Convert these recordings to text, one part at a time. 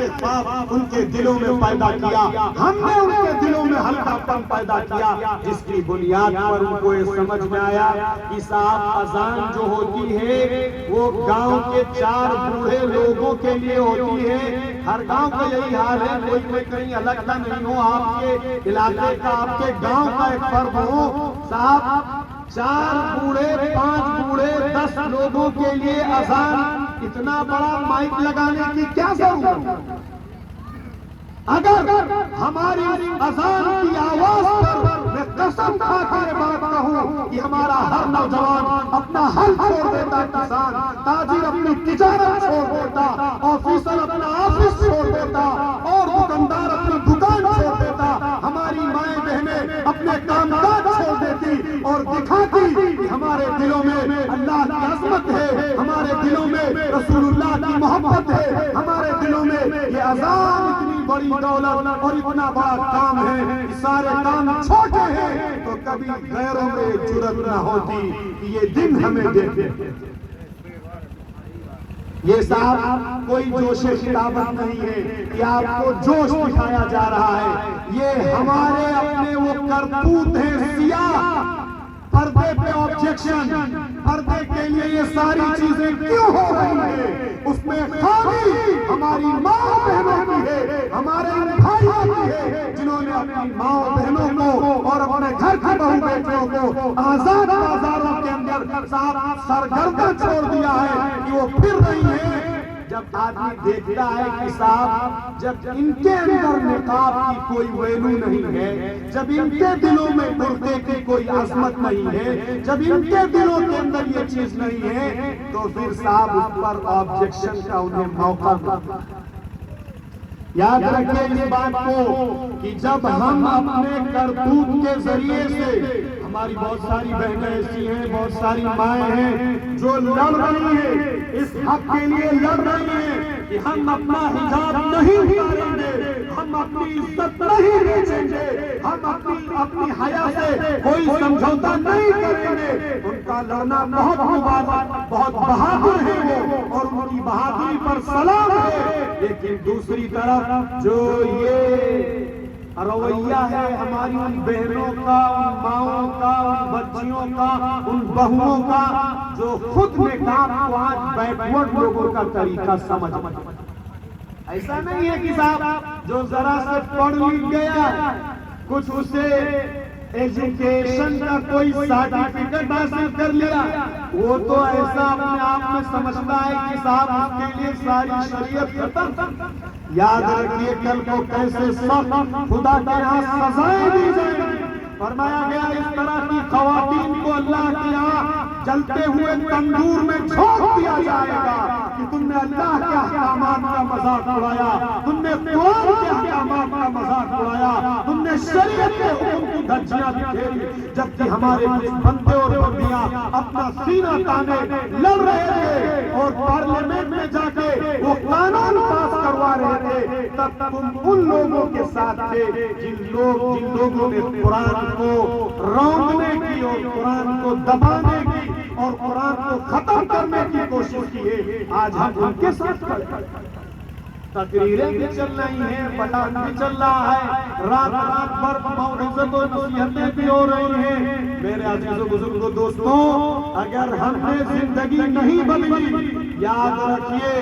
کے خواب ان کے دلوں میں پیدا کیا، ہم نے ان کے دلوں میں ہلکا پن پیدا کیا، جس کی بنیاد پر ان کو یہ سمجھ میں آیا کہ صاحب اذان جو ہوتی ہے وہ گاؤں کے 4 بوڑھے لوگوں کے لیے ہوتی ہے۔ ہر گاؤں کا یہی حال ہے، کوئی کہیں الگ کا نہیں ہو، آپ کے علاقے کا، آپ کے گاؤں کا ایک فرد ہو، صاحب 4 بوڑھے 5 بوڑھے 10 لوگوں کے لیے اذان، اتنا بڑا مائک لگانے کی کیا ضرورت ہے؟ اگر ہماری اذان کی آواز پر میں قسم کھا کے یہ بات کہوں کہ ہمارا ہر نوجوان اپنا حل چھوڑ دیتا، کسان تاجر اپنی تجارت چھوڑ دیتا، آفیسر اپنا آفس چھوڑ دیتا، اور دکاندار اپنی دکان چھوڑ دیتا، ہماری مائیں بہنیں اپنے کام کاج چھوڑ دیتی اور دکھاتی کہ ہمارے دلوں میں اللہ کی عظمت ہے، ہمارے دلوں میں رسول اللہ کی محبت ہے، ہمارے دلوں میں یہ اذان اتنی بڑی دولت اور اتنا بڑا کام ہے، سارے کام چھوٹے ہیں، تو کبھی غیروں میں جرأت نہ ہوتی کہ یہ دن ہمیں دیکھے۔ یہ صاحب کوئی جوش خطابت نہیں ہے کہ آپ کو جوش دکھایا جا رہا ہے، یہ ہمارے اپنے وہ کرتوت ہیں سیاہ، پردے پہ آبجیکشن، پردے کے لیے یہ ساری چیزیں کیوں ہو رہی ہیں؟ اس میں خامی ہماری ماں بہنوں کی ہے، ہمارے بھائیوں کی ہے، جنہوں نے اپنی ماں بہنوں کو اور اپنے گھر کی بہو بیٹیوں کو آزاد بازاروں کے اندر صاحب سرگرداں چھوڑ دیا ہے کہ وہ پھر رہی ہیں۔ جب آدمی دیکھتا ہے کہ صاحب جب ان کے اندر نقاب کی کوئی ویلو نہیں ہے، جب ان کے دلوں میں برقعے کی کوئی عظمت نہیں ہے، جب ان کے دلوں کے اندر یہ چیز نہیں ہے، تو پھر صاحب اس پر آبجیکشن کا انہیں موقع ملتا ہے۔ یاد رکھیں اس بات کو کہ جب ہم اپنے کرتوت کے ذریعے سے، ہماری بہت ساری بہنیں ایسی ہیں، بہت ساری مائیں ہیں جو لڑ رہی ہیں، اس حق کے لیے لڑ رہی ہیں کہ ہم اپنا حجاب نہیں اتاریں گے، ہم اپنی عزت نہیں بیچیں گے، ہم اپنی حیا سے کوئی سمجھوتا نہیں کریں گے، ان کا لڑنا بہت مبارک، بہت بہادر ہے وہ، اور ان کی بہادری پر سلام ہے۔ لیکن دوسری طرف جو یہ رویہ ہے ہماری ان بہنوں کا، ان ماؤں کا، ان بچیوں کا، ان بہوؤں کا، جو خود نکاح کو آج بیکورڈ لوگوں کا طریقہ سمجھ، ایسا نہیں ہے کہ صاحب جو ذرا سے پڑھ لکھ گیا، کچھ اسے ایجوکیشن کا کوئی سرٹیفکیٹ حاصل کر لیا، وہ تو ایسا اپنے آپ میں سمجھتا ہے کہ صاحب اس کے لیے ساری شریعت ختم۔ یاد رکھیے کل کو کیسے سخت خدا کے یہاں سزائیں دی جائیں گی۔ فرمایا گیا اس طرح کی خواتین کو اللہ کے یہاں جلتے ہوئے تندور میں جھونک دیا جائے گا کہ تم نے اللہ کے احکامات کا مذاق اڑایا، تم نے قرآن کے احکامات کا مذاق اڑایا، تم نے شریعت کے حکم کی دھجیاں بکھیری، جبکہ ہمارے بندے اور بندیاں اپنا سینہ تانے لڑ رہے تھے اور پارلیمنٹ میں جا کے وہ قانون پاس کروا رہے تھے، تب تم ان لوگوں کے ساتھ تھے جن لوگوں نے قرآن کو روکنے کی اور قرآن کو دبانے کی اور قرآن کو ختم کرنے کی کوشش کی ہے۔ آج ہم ان کے ساتھ تقریریں بھی چل رہی ہیں، بیان بھی چل رہا ہے، رات بھر موعظت و نصیحتیں بھی ہو رہی ہیں۔ میرے عزیز و بزرگوں دوستوں، اگر ہم نے زندگی نہیں بدلی، یاد رکھیے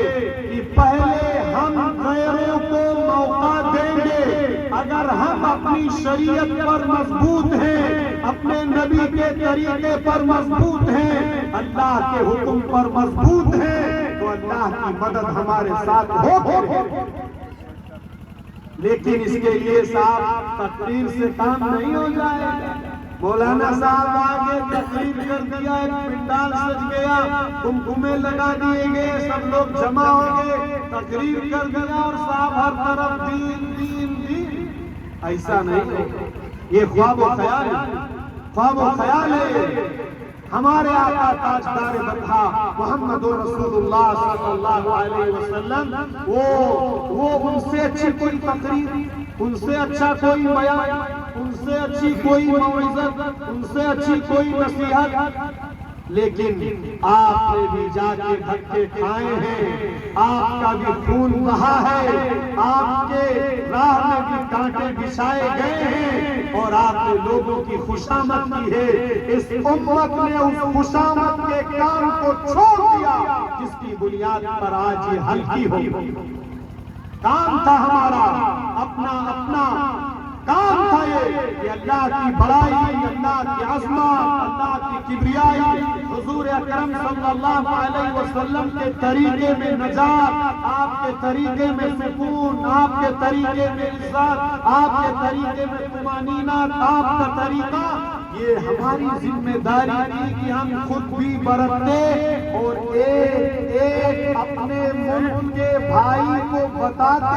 کہ پہلے ہم غیروں کو موقع دیں گے۔ اگر ہم اپنی شریعت پر مضبوط ہیں، اپنے نبی کے طریقے پر مضبوط ہیں، اللہ کے حکم پر مضبوط ہیں، تو اللہ کی مدد ہمارے ساتھ ہوگی۔ لیکن اس کے لیے صاحب تقریر سے کام نہیں ہو جائے گا۔ مولانا صاحب آگے تقریر کر دیا، ایک پنڈال سج گیا، کمکمے لگا دیے گئے، سب لوگ جمع ہو گئے، تقریر کر دیا اور صاحب ہر طرف دین دین دین۔ ایسا نہیں ہے، یہ خواب و خیال ہے، خواب و خیال ہے۔ ہمارے آقا تاجدار بطحا محمد رسول اللہ صلی اللہ علیہ وسلم، وہ ان سے اچھی کوئی تقریر، ان سے اچھا کوئی بیان، ان سے اچھی کوئی موعظت، ان سے اچھی کوئی نصیحت لیکن آپ نے بھی جا کے دھکے کھائے ہیں، آپ کا بھی خون بہا ہے، آپ کے راہ میں بھی کانٹے بچھائے گئے ہیں، اور آپ نے لوگوں کی خوشامد کی ہے۔ اس امت نے اس خوشامد کے کام کو چھوڑ دیا جس کی بنیاد پر آج یہ ہلکی ہو۔ کام تھا ہمارا اپنا کام تھا یہ اللہ کی بڑائی، اللہ کی عظمت، اللہ کی کبریائی، حضور اکرم صلی اللہ علیہ وسلم کے طریقے میں نجات، آپ کے طریقے میں سکون، آپ کے طریقے میں عزت، آپ کے طریقے میں طمانینت، آپ کا طریقہ، یہ ہماری ذمہ داری تھی کہ ہم خود بھی برتے اور ایک ایک اپنے ملک کے بھائی کو بتاتے